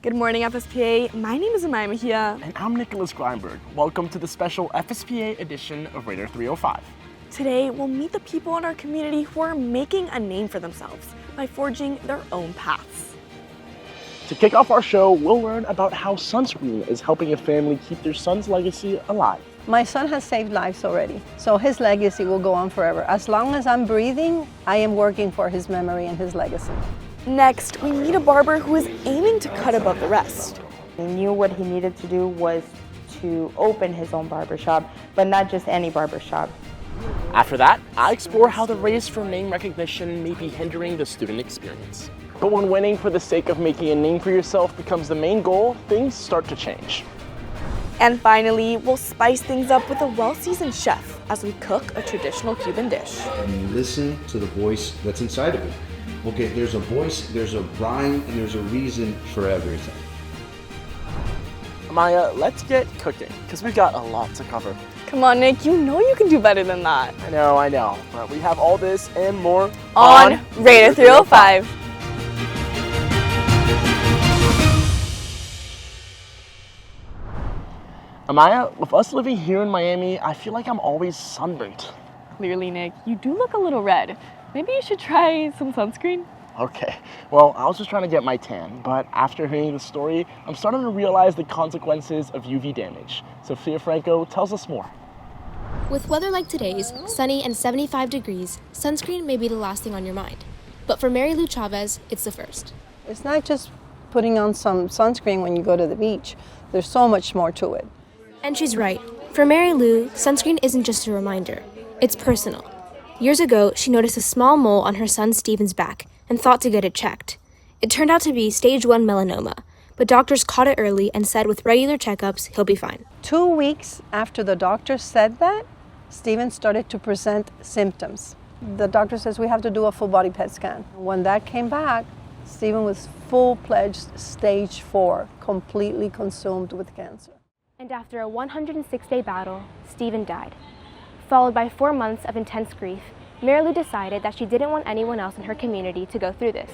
Good morning, FSPA. My name is Amaya Mejia. And I'm Nicholas Greinberg. Welcome to the special FSPA edition of Raider305. Today, we'll meet the people in our community who are making a name for themselves by forging their own paths. To kick off our show, we'll learn about how sunscreen is helping a family keep their son's legacy alive. My son has saved lives already, so his legacy will go on forever. As long as I'm breathing, I am working for his memory and his legacy. Next, we meet a barber who is aiming to cut above the rest. He knew what he needed to do was to open his own barbershop, but not just any barbershop. After that, I explore how the race for name recognition may be hindering the student experience. But when winning for the sake of making a name for yourself becomes the main goal, things start to change. And finally, we'll spice things up with a well-seasoned chef as we cook a traditional Cuban dish. And you listen to the voice that's inside of it. Okay, there's a voice, there's a rhyme, and there's a reason for everything. Maya, let's get cooking, because we've got a lot to cover. Come on, Nick, you know you can do better than that. I know, but we have all this and more on Raider305. Amaya, with us living here in Miami, I feel like I'm always sunburnt. Clearly, Nick, you do look a little red. Maybe you should try some sunscreen? Okay, well, I was just trying to get my tan, but after hearing the story, I'm starting to realize the consequences of UV damage. Sophia Franco tells us more. With weather like today's, sunny and 75 degrees, sunscreen may be the last thing on your mind. But for Mary Lou Chavez, it's the first. It's not just putting on some sunscreen when you go to the beach. There's so much more to it. And she's right. For Mary Lou, sunscreen isn't just a reminder. It's personal. Years ago, she noticed a small mole on her son Steven's back and thought to get it checked. It turned out to be stage 1 melanoma, but doctors caught it early and said with regular checkups, he'll be fine. 2 weeks after the doctor said that, Steven started to present symptoms. The doctor says we have to do a full body PET scan. When that came back, Steven was full-fledged stage 4, completely consumed with cancer. And after a 106-day battle, Steven died. Followed by 4 months of intense grief, Mary Lou decided that she didn't want anyone else in her community to go through this.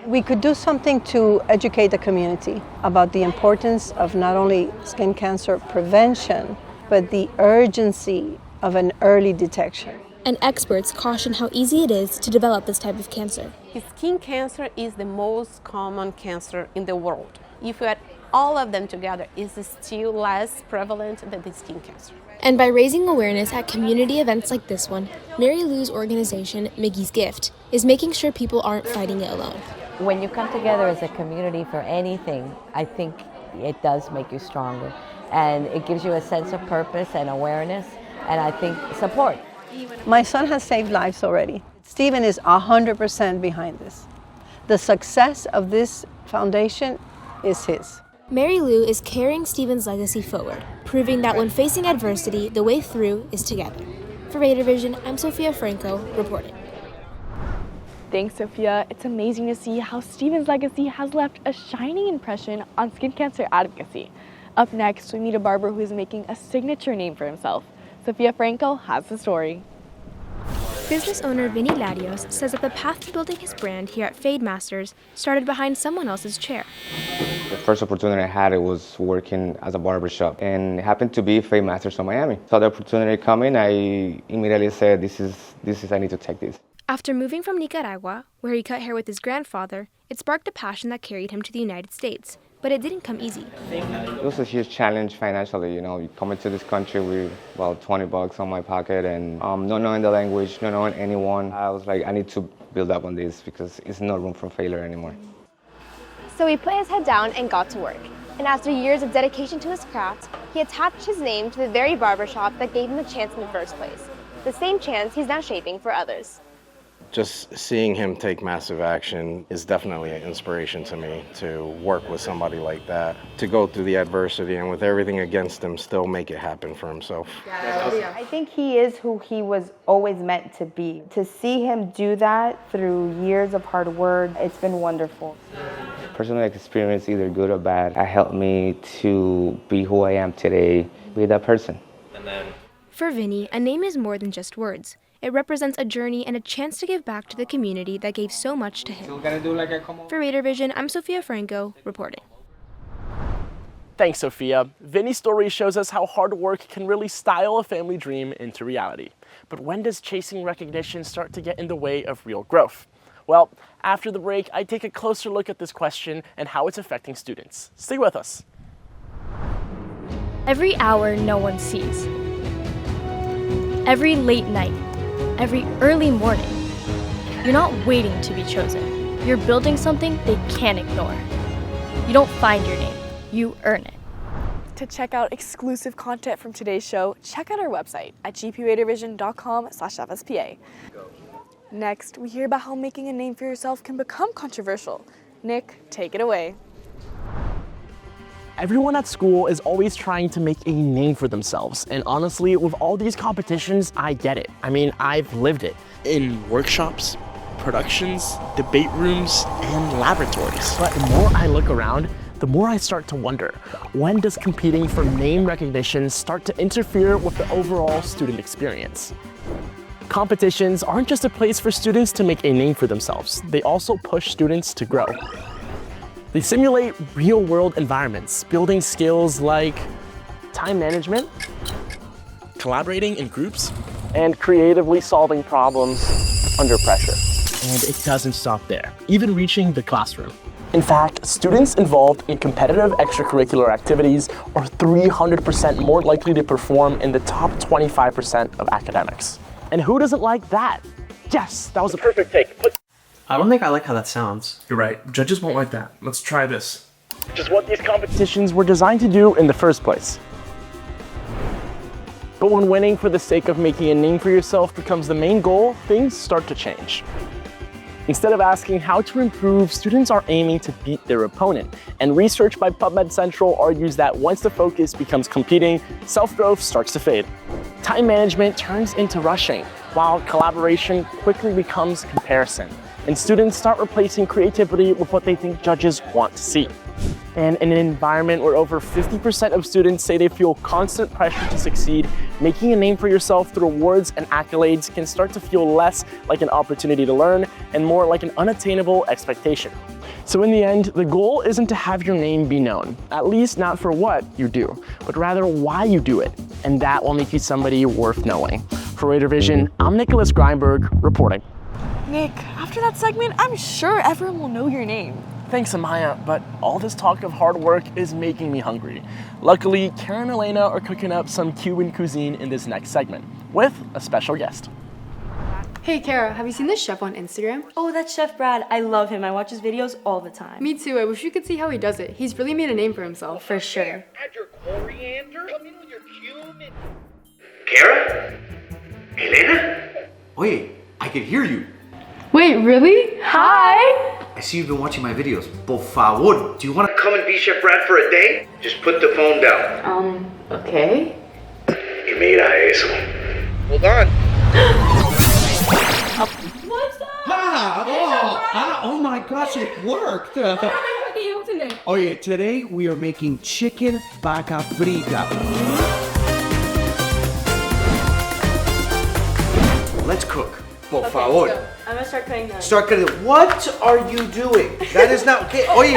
We could do something to educate the community about the importance of not only skin cancer prevention, but the urgency of an early detection. And experts caution how easy it is to develop this type of cancer. Skin cancer is the most common cancer in the world. If you add all of them together, it's still less prevalent than the skin cancer. And by raising awareness at community events like this one, Mary Lou's organization, Miggy's Gift, is making sure people aren't fighting it alone. When you come together as a community for anything, I think it does make you stronger. And it gives you a sense of purpose and awareness, and I think support. My son has saved lives already. Steven is 100% behind this. The success of this foundation is his. Mary Lou is carrying Steven's legacy forward, proving that when facing adversity, the way through is together. For Raider Vision, I'm Sophia Franco, reporting. Thanks, Sophia. It's amazing to see how Steven's legacy has left a shining impression on skin cancer advocacy. Up next, we meet a barber who is making a signature name for himself. Sophia Franco has the story. Business owner Vinny Larios says that the path to building his brand here at Fade Masters started behind someone else's chair. The first opportunity I had, it was working as a barbershop, and it happened to be Fade Masters of Miami. Saw the opportunity coming, I immediately said, this is I need to take this. After moving from Nicaragua, where he cut hair with his grandfather, it sparked a passion that carried him to the United States. But it didn't come easy. It was a huge challenge financially, you coming to this country with, well, $20 on my pocket and not knowing the language, not knowing anyone. I was like, I need to build up on this because it's no room for failure anymore. So he put his head down and got to work. And after years of dedication to his craft, he attached his name to the very barbershop that gave him a chance in the first place. The same chance he's now shaping for others. Just seeing him take massive action is definitely an inspiration to me, to work with somebody like that, to go through the adversity and with everything against him still make it happen for himself. I think he is who he was always meant to be. To see him do that through years of hard work, it's been wonderful. Personal experience, either good or bad, helped me to be who I am today, be that person. For Vinny, a name is more than just words. It represents a journey and a chance to give back to the community that gave so much to him. For Raider Vision, I'm Sophia Franco, reporting. Thanks, Sophia. Vinny's story shows us how hard work can really style a family dream into reality. But when does chasing recognition start to get in the way of real growth? Well, after the break, I take a closer look at this question and how it's affecting students. Stay with us. Every hour no one sees. Every late night. Every early morning. You're not waiting to be chosen. You're building something they can't ignore. You don't find your name, you earn it. To check out exclusive content from today's show, check out our website at gpraidervision.com/FSPA. Next, we hear about how making a name for yourself can become controversial. Nick, take it away. Everyone at school is always trying to make a name for themselves. And honestly, with all these competitions, I get it. I mean, I've lived it in workshops, productions, debate rooms, and laboratories. But the more I look around, the more I start to wonder, when does competing for name recognition start to interfere with the overall student experience? Competitions aren't just a place for students to make a name for themselves. They also push students to grow. They simulate real-world environments, building skills like time management, collaborating in groups, and creatively solving problems under pressure. And it doesn't stop there, even reaching the classroom. In fact, students involved in competitive extracurricular activities are 300% more likely to perform in the top 25% of academics. And who doesn't like that? Yes, that was a perfect take. I don't think I like how that sounds. You're right, judges won't like that. Let's try this. Which is what these competitions were designed to do in the first place. But when winning for the sake of making a name for yourself becomes the main goal, things start to change. Instead of asking how to improve, students are aiming to beat their opponent. And research by PubMed Central argues that once the focus becomes competing, self-growth starts to fade. Time management turns into rushing, while collaboration quickly becomes comparison. And students start replacing creativity with what they think judges want to see. And in an environment where over 50% of students say they feel constant pressure to succeed, making a name for yourself through awards and accolades can start to feel less like an opportunity to learn and more like an unattainable expectation. So in the end, the goal isn't to have your name be known, at least not for what you do, but rather why you do it. And that will make you somebody worth knowing. For Raider Vision, I'm Nicholas Greinberg, reporting. Nick, after that segment, I'm sure everyone will know your name. Thanks, Amaya, but all this talk of hard work is making me hungry. Luckily, Karen and Elena are cooking up some Cuban cuisine in this next segment, with a special guest. Hey Kara, have you seen this chef on Instagram? Oh, that's Chef Brad. I love him. I watch his videos all the time. Me too. I wish you could see how he does it. He's really made a name for himself. For sure. Add your coriander, come in with your cumin. Kara? Elena? Oye, I can hear you. Wait, really? Hi! I see you've been watching my videos. Por favor, do you want to Come and be Chef Brad for a day? Just put the phone down. Okay. Y mira eso. Hold on. What's up? Oh my gosh, it worked. Oh yeah, today we are making chicken vaca frita. Let's cook. Por favor. I'm gonna start cutting that. Start cutting. What are you doing? That is not okay. Oye.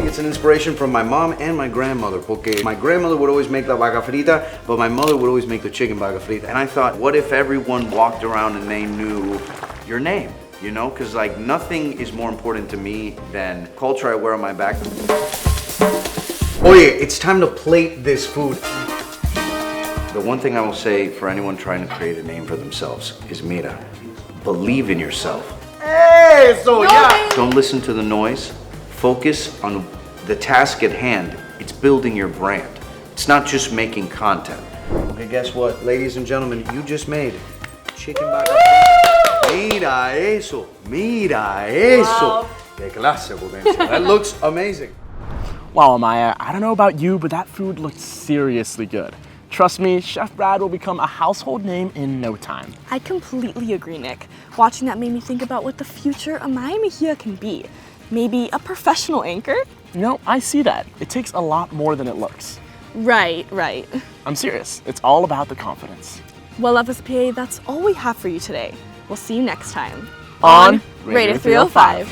It's an inspiration from my mom and my grandmother. Porque my grandmother would always make la vaca frita, but my mother would always make the chicken vaca frita. And I thought, what if everyone walked around and they knew your name? You know, because like nothing is more important to me than culture I wear on my back. Oye, it's time to plate this food. The one thing I will say for anyone trying to create a name for themselves is mira, believe in yourself. Eso, yeah! Don't listen to the noise. Focus on the task at hand. It's building your brand. It's not just making content. Okay, guess what? Ladies and gentlemen, you just made chicken vaca frita. Mira eso. Mira eso. Wow. Que clase, potencia. That looks amazing. Wow, Amaya, I don't know about you, but that food looked seriously good. Trust me, Chef Brad will become a household name in no time. I completely agree, Nick. Watching that made me think about what the future of Amaya Mejia can be. Maybe a professional anchor? You know, I see that. It takes a lot more than it looks. Right. I'm serious. It's all about the confidence. Well, FSPA, that's all we have for you today. We'll see you next time On Raider 305.